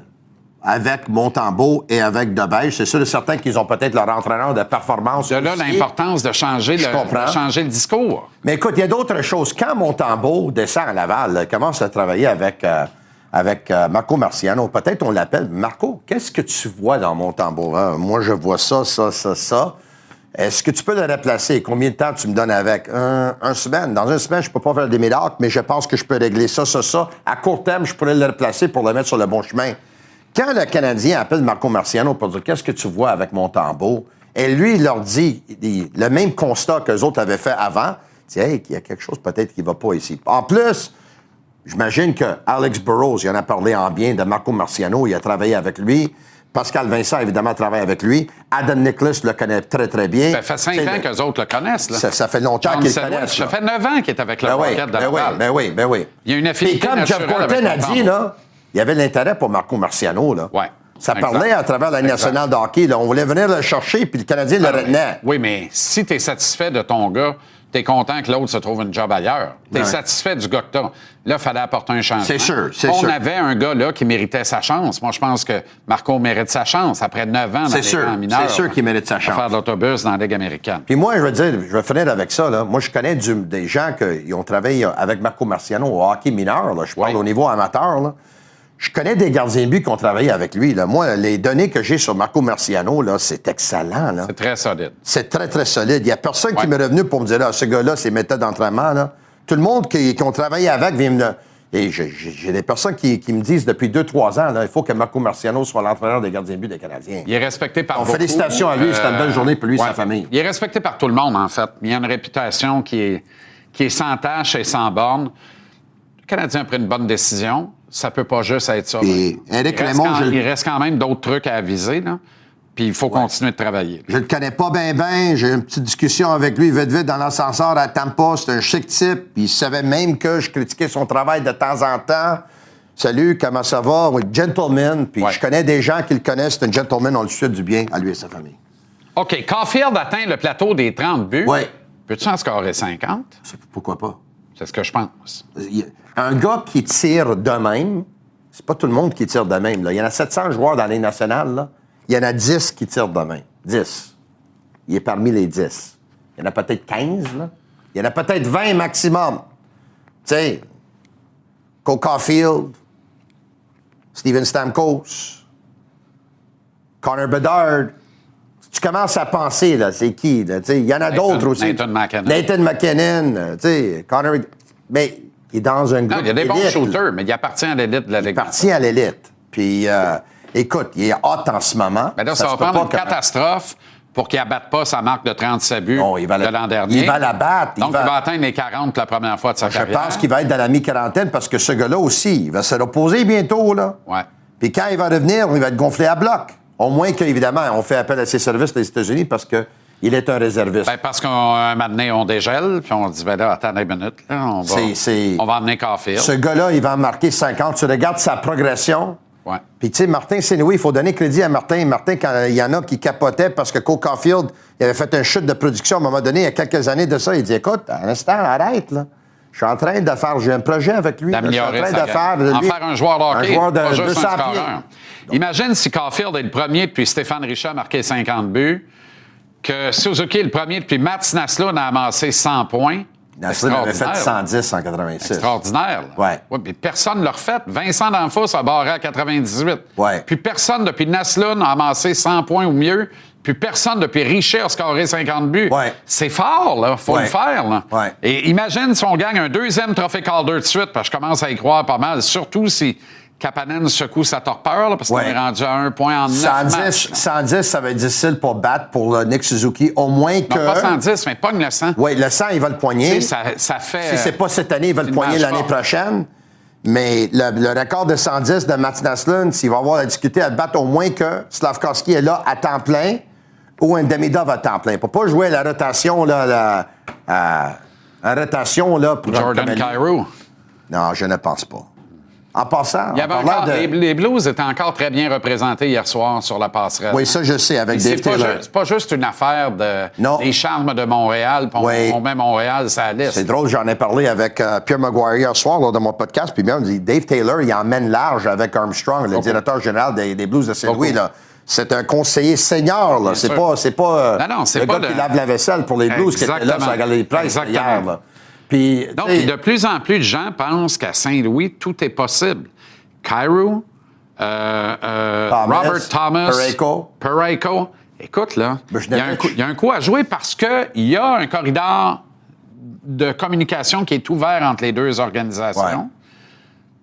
avec Montembeault et avec Debèche. C'est sûr et certain qu'ils ont peut-être leur entraîneur de performance De là, aussi. l'importance de changer, Je comprends. de changer le discours. Mais écoute, il y a d'autres choses. Quand Montembeault descend à Laval, là, commence à travailler avec Marco Marciano, peut-être on l'appelle. Marco, qu'est-ce que tu vois dans Montembeault? Hein? Moi, je vois ça. Est-ce que tu peux le replacer? Combien de temps tu me donnes avec? Un semaine. Dans une semaine, je peux pas faire des miracles, mais je pense que je peux régler ça. À court terme, je pourrais le replacer pour le mettre sur le bon chemin. Quand le Canadien appelle Marco Marciano pour dire « Qu'est-ce que tu vois avec Montembeault? » Et lui, il leur dit le même constat qu'eux autres avaient fait avant. Il dit « Hey, il y a quelque chose peut-être qui va pas ici. » En plus, j'imagine que Alex Burrows, il en a parlé en bien de Marco Marciano. Il a travaillé avec lui. Pascal Vincent, évidemment, travaille avec lui. Adam Nicholas le connaît très, très bien. Ça fait 5 ans qu'eux autres le connaissent. Là. Ça fait longtemps John qu'ils le Sedgwick, connaissent. ça là. fait 9 ans qu'il est avec le Ben oui, Rocket de ben oui, Laval. ben oui. Il y a une affinité Et comme Jeff naturelle Gorton a avec dit, là, il y avait l'intérêt pour Marco Marciano. Là. Ouais, Ça exact. parlait à travers la Ligue nationale de hockey. Là. On voulait venir le chercher, puis le Canadien le retenait. Oui, mais si tu es satisfait de ton gars, tu es content que l'autre se trouve une job ailleurs. Tu es Ouais. satisfait du gars que t'as. Là, il fallait apporter un changement. C'est sûr, c'est On sûr. avait un gars là qui méritait sa chance. Moi, je pense que Marco mérite sa chance après 9 ans dans C'est les sûr, rangs mineurs. c'est sûr qu'il mérite sa à faire chance. de l'autobus dans la Ligue américaine. Puis moi, je vais finir avec ça. Là. Moi, je connais des gens qui ont travaillé avec Marco Marciano au hockey mineur. Là. Je parle Oui. au niveau amateur. Là. Je connais des gardiens de but qui ont travaillé avec lui. Là. Moi, les données que j'ai sur Marco Marciano, là, c'est excellent. Là. C'est très solide. C'est très, très solide. Il n'y a personne Ouais. qui m'est revenu pour me dire, là, ce gars-là, ses méthodes d'entraînement, là. Tout le monde qui ont travaillé avec vient me... Et j'ai des personnes qui me disent depuis 2-3 ans, là, il faut que Marco Marciano soit l'entraîneur des gardiens de but des Canadiens. Il est respecté par Donc, beaucoup. félicitations à lui. C'était une belle journée pour lui et ouais. sa famille. Il est respecté par tout le monde, en fait. Il a une réputation qui est sans tache et sans borne. Le Canadien a pris une bonne décision. Ça peut pas juste être ça. Et Éric Raymond, il reste quand même d'autres trucs à aviser, là. Puis il faut continuer de travailler. Je le connais pas bien. J'ai eu une petite discussion avec lui vite dans l'ascenseur à Tampa. C'est un chic type. Puis il savait même que je critiquais son travail de temps en temps. Salut, comment ça va? Oui, gentleman. Puis Ouais. je connais des gens qui le connaissent. C'est un gentleman. On le souhaite du bien à lui et sa famille. OK. Caulfield atteint le plateau des 30 buts. Ouais. Peux-tu en scorer 50? Pourquoi pas? C'est ce que je pense. Un gars qui tire de même, c'est pas tout le monde qui tire de même. Là. Il y en a 700 joueurs dans la Ligue nationale. Là. Il y en a 10 qui tirent de même. 10. Il est parmi les 10. Il y en a peut-être 15. Là. Il y en a peut-être 20 maximum. Tu sais, Cole Caulfield, Steven Stamkos, Connor Bedard. Tu commences à penser, là, c'est qui? Là? Il y en a d'autres aussi. Nathan McKinnon. Nathan McKinnon, tu sais, Connor... Mais il est dans un groupe Non, il y a des bons élite, shooters, mais il appartient à l'élite de la il Ligue. appartient à l'élite. Puis, écoute, il est hot en ce moment. Ben là, ça va se peut prendre une pas que- catastrophe pour qu'il n'abatte pas sa marque de 37 buts Non, il va de l'an dernier. il va la battre. Donc, il va atteindre les 40 pour la première fois de sa Je carrière. pense qu'il va être dans la mi-quarantaine parce que ce gars-là aussi, il va se reposer bientôt, là. Ouais. Puis quand il va revenir, il va être gonflé à bloc. Au moins qu'évidemment, on fait appel à ses services des États-Unis parce qu'il est un réserviste. Ben, parce qu'un moment donné, on dégèle, puis on dit, ben là, attends une minute, là, on va emmener Caulfield. Ce gars-là, il va en marquer 50. Tu regardes sa progression. Ouais. Puis, tu sais, Martin Saint-Louis, il faut donner crédit à Martin. Martin, quand il y en a qui capotaient parce que Cole Caulfield il avait fait un chute de production à un moment donné, il y a quelques années de ça, il dit, écoute, un instant, arrête, là. Je suis en train de faire, j'ai un projet avec lui. D'améliorer je suis en train de en faire un joueur de hockey, un joueur de pas juste 200 un pieds. scoreur. Imagine si Caulfield est le premier depuis Stéphane Richer a marqué 50 buts, que Suzuki est le premier depuis Mats Naslund a amassé 100 points. Naslund avait fait 110 en 86. Extraordinaire. Là. Ouais. Mais personne ne l'a refait. Vincent D'Anfos a barré à 98. Ouais. Puis personne depuis Naslund a amassé 100 points ou mieux. Puis personne depuis Richer a scoré 50 buts. Ouais. C'est fort, là. Faut le faire, là. Ouais. Et imagine si on gagne un deuxième trophée Calder de suite, parce que je commence à y croire pas mal, surtout si Kapanen secoue sa torpeur, là, parce qu'on est rendu à 1 point en 9 matchs. 110, ça va être difficile pour battre pour Nick Suzuki, au moins que... Non, pas 110, mais pas le 100. Oui, le 100, il va le poigner. Ça fait... Si c'est pas cette année, il va le poigner l'année prochaine. Mais le record de 110 de Mats Naslund, s'il va avoir la difficulté à le battre, au moins que Slavkovski est là à temps plein ou un Demidov à temps plein. Pour pas jouer à la rotation, là, la rotation, là... Pour Jordan Kyrou. Non, je ne pense pas. En passant, Il y avait encore, les Blues étaient encore très bien représentés hier soir sur la passerelle. Oui, ça, je sais, avec Dave Taylor. C'est pas juste une affaire des charmes de Montréal, puis on met Montréal sur la liste. C'est drôle, j'en ai parlé avec Pierre Maguire hier soir lors de mon podcast, puis bien, on dit Dave Taylor, il emmène large avec Armstrong, le directeur général des Blues de Saint-Louis. Là. C'est un conseiller senior, là. C'est pas le gars qui lave la vaisselle pour les Blues qui était là sur la Galerie Price hier. Là. Puis, donc, de plus en plus de gens pensent qu'à Saint-Louis, tout est possible. Kyrou, Robert Thomas, Parayko. Écoute, là, il y a un coup à jouer parce qu'il y a un corridor de communication qui est ouvert entre les deux organisations. Ouais.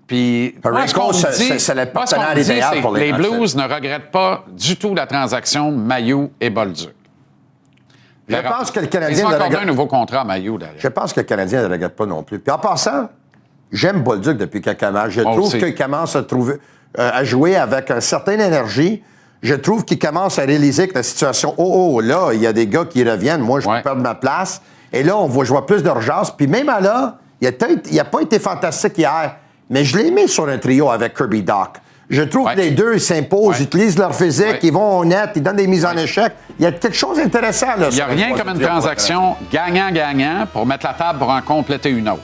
Puis, Parayko, c'est le partenaire idéal pour les Blues ne regrettent pas du tout la transaction Mailloux et Bolduc. Je pense que le Canadien Ils ont accordé un nouveau contrat à Mailloux, d'ailleurs. Je pense que le Canadien ne le regrette pas non plus. Puis en passant, j'aime Bolduc depuis quelques matchs. Je trouve qu'il commence à jouer avec une certaine énergie. Je trouve qu'il commence à réaliser que la situation, là, il y a des gars qui reviennent. Moi, je peux perdre ma place. Et là, je vois plus d'urgence. Puis même là, il n'a pas été fantastique hier, mais je l'ai mis sur un trio avec Kirby Dach. Je trouve que les deux, ils s'imposent, ils utilisent leur physique, ils vont au net, ils donnent des mises en échec. Il y a quelque chose d'intéressant, là. Il n'y a rien comme une transaction gagnant-gagnant pour mettre la table pour en compléter une autre.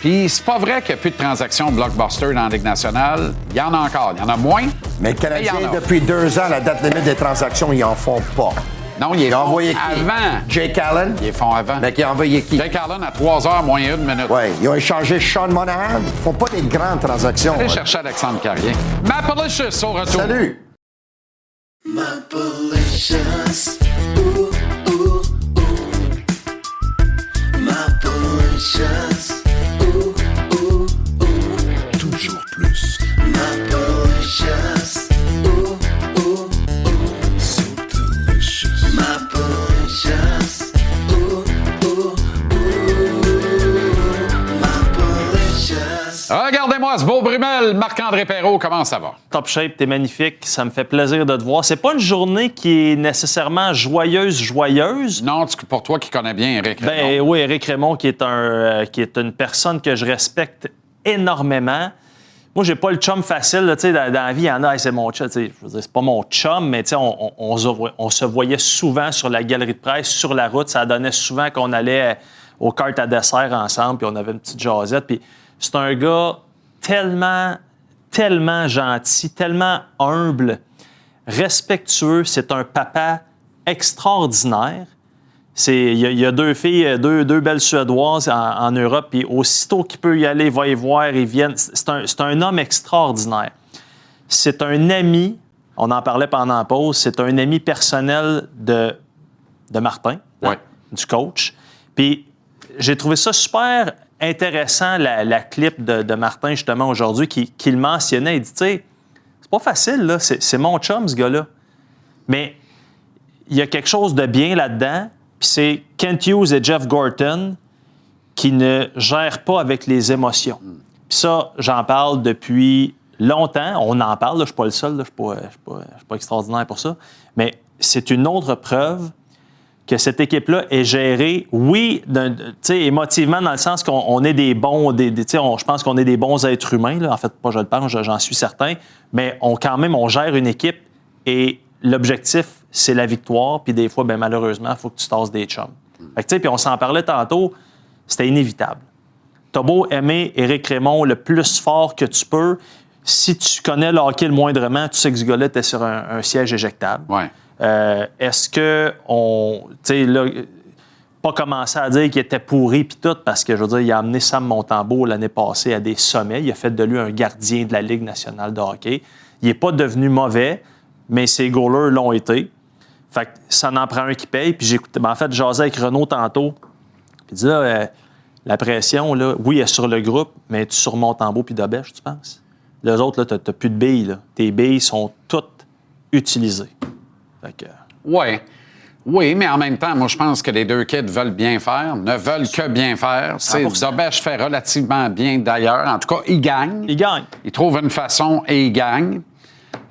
Puis c'est pas vrai qu'il n'y a plus de transactions blockbuster dans la Ligue nationale. Il y en a encore. Il y en a moins. Mais le Canadien, depuis 2 ans, la date limite des transactions, ils en font pas. Non, ils ont envoyé avant. Jake Allen. Ils font avant. Mais qui a envoyé qui? Jake Allen à 3 heures moins 1 minute. Oui, ils ont échangé Sean Monahan. Ils ne font pas des grandes transactions. Allez chercher Alexandre Carrier. Mapalicious au retour. Salut! Mapalicious. Ooh, ooh, ooh. Mapalicious. Ooh, ooh, ooh. Toujours plus. Mapalicious. Ooh, ooh, ooh. So delicious. Mapalicious. Ooh, ooh, ooh. Mapalicious. Regardez-moi ce beau Brumel. Marc-André Perreault, comment ça va? Top shape, t'es magnifique. Ça me fait plaisir de te voir. C'est pas une journée qui est nécessairement joyeuse. Non, pour toi qui connais bien Éric Raymond. Ben oui, Éric Raymond, qui est une personne que je respecte énormément. Moi, j'ai pas le chum facile. Là, dans la vie, il y en a, c'est mon chum. Je veux dire, c'est pas mon chum, mais on se voyait souvent sur la galerie de presse, sur la route. Ça donnait souvent qu'on allait aux cartes à dessert ensemble, puis on avait une petite jasette. Puis c'est un gars tellement gentil, tellement humble, respectueux. C'est un papa extraordinaire. Il y a 2 filles, deux belles Suédoises en Europe, puis aussitôt qu'il peut y aller, il va y voir, ils viennent. C'est un homme extraordinaire. C'est un ami, on en parlait pendant la pause, c'est un ami personnel de Martin, du coach. Puis j'ai trouvé ça super intéressant, la clip de Martin, justement, aujourd'hui, qui le mentionnait. Il dit, tu sais, c'est pas facile, là. C'est mon chum, ce gars-là. Mais il y a quelque chose de bien là-dedans, puis c'est Kent Hughes et Jeff Gorton qui ne gèrent pas avec les émotions. Puis ça, j'en parle depuis longtemps. On en parle, là, je suis pas le seul, là, je suis pas extraordinaire pour ça. Mais c'est une autre preuve que cette équipe-là est gérée, oui, émotivement, dans le sens qu'on est des bons, je pense qu'on est des bons êtres humains, là. En fait, pas je le pense, j'en suis certain, mais on gère une équipe et l'objectif, c'est la victoire, puis des fois, ben, malheureusement, il faut que tu tasses des chums. Fait que, puis on s'en parlait tantôt, c'était inévitable. T'as beau aimer Éric Raymond le plus fort que tu peux, si tu connais le hockey le moindrement, tu sais que ce gars-là était sur un siège éjectable. Ouais. Est-ce que là, pas commencer à dire qu'il était pourri puis tout, parce que je veux dire, il a amené Sam Montembeault l'année passée à des sommets. Il a fait de lui un gardien de la Ligue nationale de hockey. Il n'est pas devenu mauvais, mais ses goalers l'ont été. Fait que ça en prend un qui paye. Puis en fait, j'asais avec Renaud tantôt. Puis il dit là, la pression, là, oui, elle est sur le groupe, mais tu sur Montembeault puis Dobèche, tu penses? Les autres, là, t'as plus de billes. Là. Tes billes sont toutes utilisées. Oui, mais en même temps, moi, je pense que les deux kids veulent bien faire, ne veulent que bien faire. Dobèche fait relativement bien d'ailleurs. En tout cas, il gagne. Il gagne. Il trouve une façon et il gagne.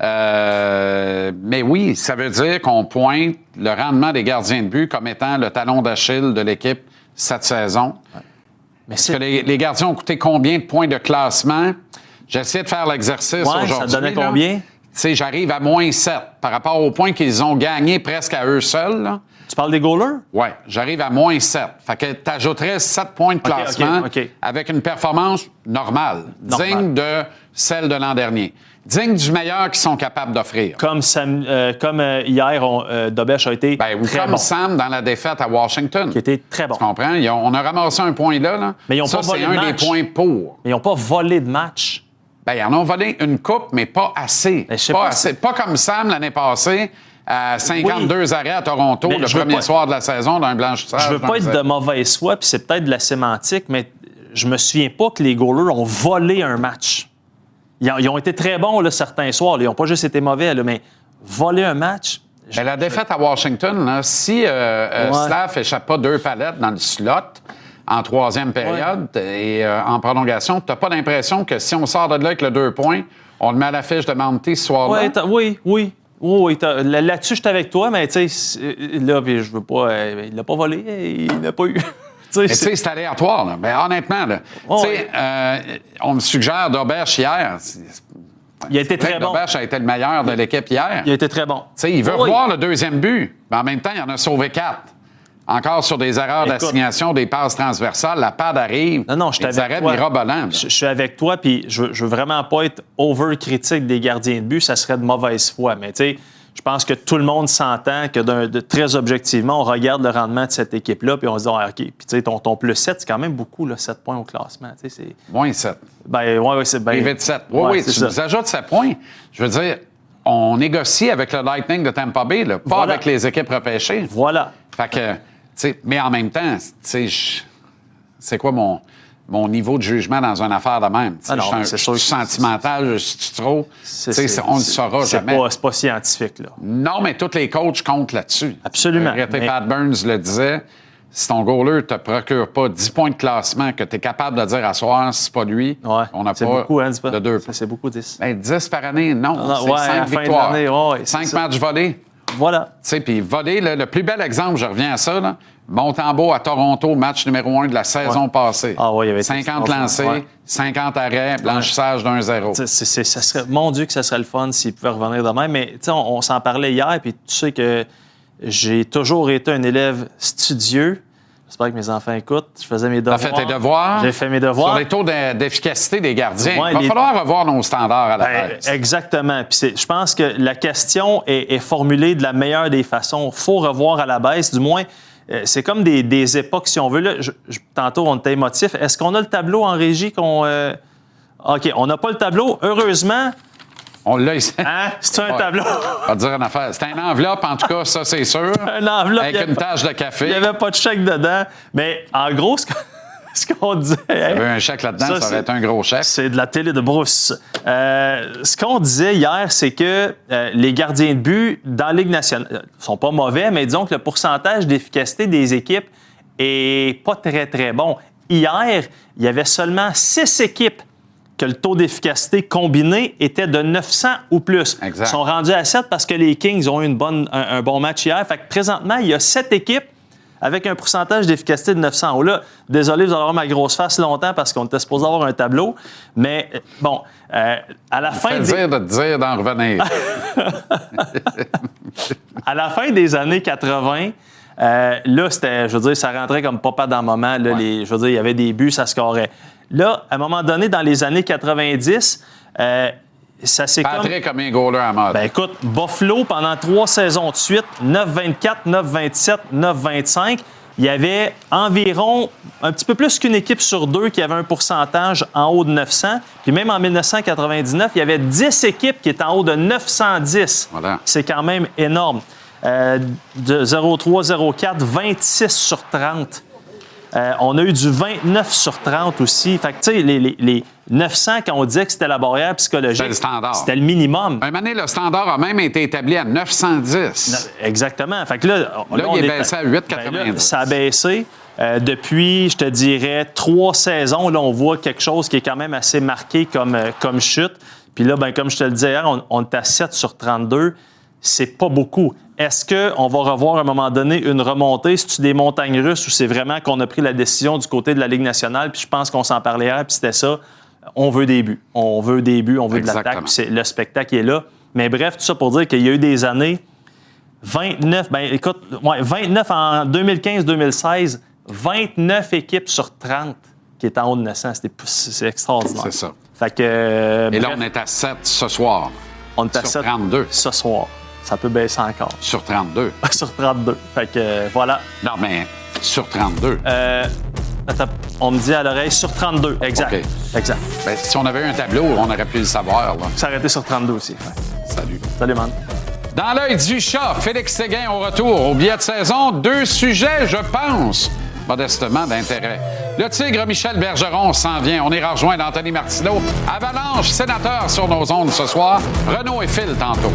Mais oui, ça veut dire qu'on pointe le rendement des gardiens de but comme étant le talon d'Achille de l'équipe cette saison. Ouais. Mais parce que les gardiens ont coûté combien de points de classement? J'ai essayé de faire l'exercice aujourd'hui. Ça donnait combien? Tu sais, j'arrive à -7 par rapport aux points qu'ils ont gagnés presque à eux seuls. Là. Tu parles des goalers? Oui, j'arrive à -7. Fait que tu ajouterais 7 points de classement avec une performance normale, digne de celle de l'an dernier. Digne du meilleur qu'ils sont capables d'offrir. Comme hier, Dobèche a été très comme bon. Sam dans la défaite à Washington. Qui était très bon. Tu comprends? On a ramassé un point là. Mais ils ont pas volé de match. C'est un des points pour. Mais ils n'ont pas volé de match. Bien, ils en ont volé une coupe, mais pas assez. Pas comme Sam l'année passée, à 52 arrêts à Toronto, le premier soir de la saison d'un blanchissage. Je veux pas être de mauvaise foi, puis c'est peut-être de la sémantique, mais je me souviens pas que les goalers ont volé un match. Ils ont été très bons là, certains soirs. Là. Ils n'ont pas juste été mauvais, là, mais voler un match... La défaite à Washington, là, si Slav n'échappe pas 2 palettes dans le slot en troisième période et en prolongation, tu n'as pas l'impression que si on sort de là avec le 2 points, on le met à la fiche de Monty ce soir-là? Oui. Là-dessus, je suis avec toi, mais tu sais, là, je veux pas... il l'a pas volé, il l'a pas eu. Tu sais, c'est aléatoire, là. Mais honnêtement, là, on me suggère Dobèche hier. Il a été très bon. Dobèche a été le meilleur de l'équipe hier. Il a été très bon. Tu sais, il veut revoir le deuxième but, mais en même temps, il en a sauvé 4. Encore sur des erreurs d'assignation, des passes transversales, la pad arrive. Non, je suis avec toi. Mirabolants. Je suis avec toi, puis je veux vraiment pas être over-critique des gardiens de but, ça serait de mauvaise foi. Mais tu sais, je pense que tout le monde s'entend que très objectivement, on regarde le rendement de cette équipe-là, puis on se dit, OK, puis tu sais, ton plus 7, c'est quand même beaucoup, là, 7 points au classement. Tu sais, c'est... -7. C'est bien. Privé de 7. Oui, tu nous ajoutes 7 points. Je veux dire, on négocie avec le Lightning de Tampa Bay, là, pas avec les équipes repêchées. Voilà. Fait que, tu sais, mais en même temps, tu sais, c'est quoi mon niveau de jugement dans une affaire de même? Je suis sentimental, je suis trop. On ne le saura jamais. C'est pas scientifique, là. Non, mais tous les coachs comptent là-dessus. Absolument. Pat Burns le disait. Si ton goaler ne te procure pas 10 points de classement que tu es capable de dire à soir, si c'est pas lui, on n'a pas beaucoup, hein, de 2 points. C'est beaucoup 10. Ben, 10 par année, non. C'est 5 victoires. 5 matchs volés. Voilà. Tu sais, puis voler, le plus bel exemple, je reviens à ça, là, Montembeault à Toronto, match numéro 1 de la saison passée. Ah oui, il y avait 50 lancés, 50 arrêts, blanchissage d'1-0. Ça serait, mon Dieu que ça serait le fun s'il pouvait revenir demain. Mais on s'en parlait hier, puis tu sais que j'ai toujours été un élève studieux. J'espère que mes enfants écoutent. Je faisais mes devoirs. Tu as fait tes devoirs? J'ai fait mes devoirs. Sur les taux d'efficacité des gardiens. Il va falloir revoir nos standards à la base. Exactement. Puis je pense que la question est formulée de la meilleure des façons. Il faut revoir à la baisse. Du moins, c'est comme des époques, si on veut. Là, tantôt, on était émotif. Est-ce qu'on a le tableau en régie qu'on... OK, on n'a pas le tableau. Heureusement... On l'a ici. Hein? C'est un tableau. On va te dire une affaire. C'est une enveloppe, en tout cas, ça, c'est sûr. Une enveloppe. Avec une tache de café. Il n'y avait pas de chèque dedans. Mais en gros, ce qu'on disait... Il y avait un chèque là-dedans, ça aurait été un gros chèque. C'est de la télé de brousse. Ce qu'on disait hier, c'est que les gardiens de but dans la Ligue nationale ne sont pas mauvais, mais disons que le pourcentage d'efficacité des équipes est pas très, très bon. Hier, il y avait seulement 6 équipes que le taux d'efficacité combiné était de 900 ou plus. Exact. Ils sont rendus à 7 parce que les Kings ont eu un bon match hier. Fait que présentement, il y a 7 équipes avec un pourcentage d'efficacité de 900. Oh là, désolé, vous allez avoir ma grosse face longtemps parce qu'on était supposé avoir un tableau. Mais bon, à la fin... Plaisir de te dire d'en revenir. À la fin des années 80, là, c'était, je veux dire, ça rentrait comme papa dans le moment. Là, Ouais. je veux dire, il y avait des buts, ça scorait. Là, à un moment donné, dans les années 90, ça s'est Patrick comme un goaler à mode. Ben écoute, Buffalo, pendant 3 saisons de suite, 9-24, 9-27, 9-25, il y avait environ un petit peu plus qu'une équipe sur 2 qui avait un pourcentage en haut de 900. Puis même en 1999, il y avait 10 équipes qui étaient en haut de 910. Voilà. C'est quand même énorme. De 0-3-0-4, 26 sur 30. On a eu du 29 sur 30 aussi. Fait que, tu sais, les 900, quand on disait que c'était la barrière psychologique, C'était le standard. c'était le minimum. Un moment donné, le standard a même été établi à 910. Exactement. Fait que là, Là, il est baissé à 8,90. Ben là, ça a baissé. Depuis, je te dirais, 3 saisons, là, on voit quelque chose qui est quand même assez marqué comme chute. Puis là, ben, comme je te le disais hier, on est à 7 sur 32. C'est pas beaucoup. Est-ce qu'on va revoir à un moment donné une remontée? C'est-tu des montagnes russes ou c'est vraiment qu'on a pris la décision du côté de la Ligue nationale? Puis je pense qu'on s'en parlait hier, puis c'était ça. On veut des buts. On veut des buts, on veut de l'attaque. Puis le spectacle est là. Mais bref, tout ça pour dire qu'il y a eu des années 29, ben écoute, 29 en 2015-2016, 29 équipes sur 30 qui étaient en haut de 900. C'est extraordinaire. C'est ça. Fait que, Et là, bref, on est à 7 ce soir. on est à sur 7 32. ce soir. Ça peut baisser encore. Sur 32. Sur 32. Fait que voilà. Non, mais sur 32. Attends, on me dit à l'oreille sur 32. Exact. OK. Exact. Ben, si on avait eu un tableau, on aurait pu le savoir. Là. S'arrêter sur 32 aussi. Ouais. Salut. Salut, man. Dans l'œil du chat, Félix Séguin au retour. Au billet de saison, 2 sujets, je pense, modestement d'intérêt. Le Tigre Michel Bergeron s'en vient. On ira rejoindre Anthony Martineau. Avalanche, sénateur sur nos ondes ce soir. Renaud et Phil tantôt.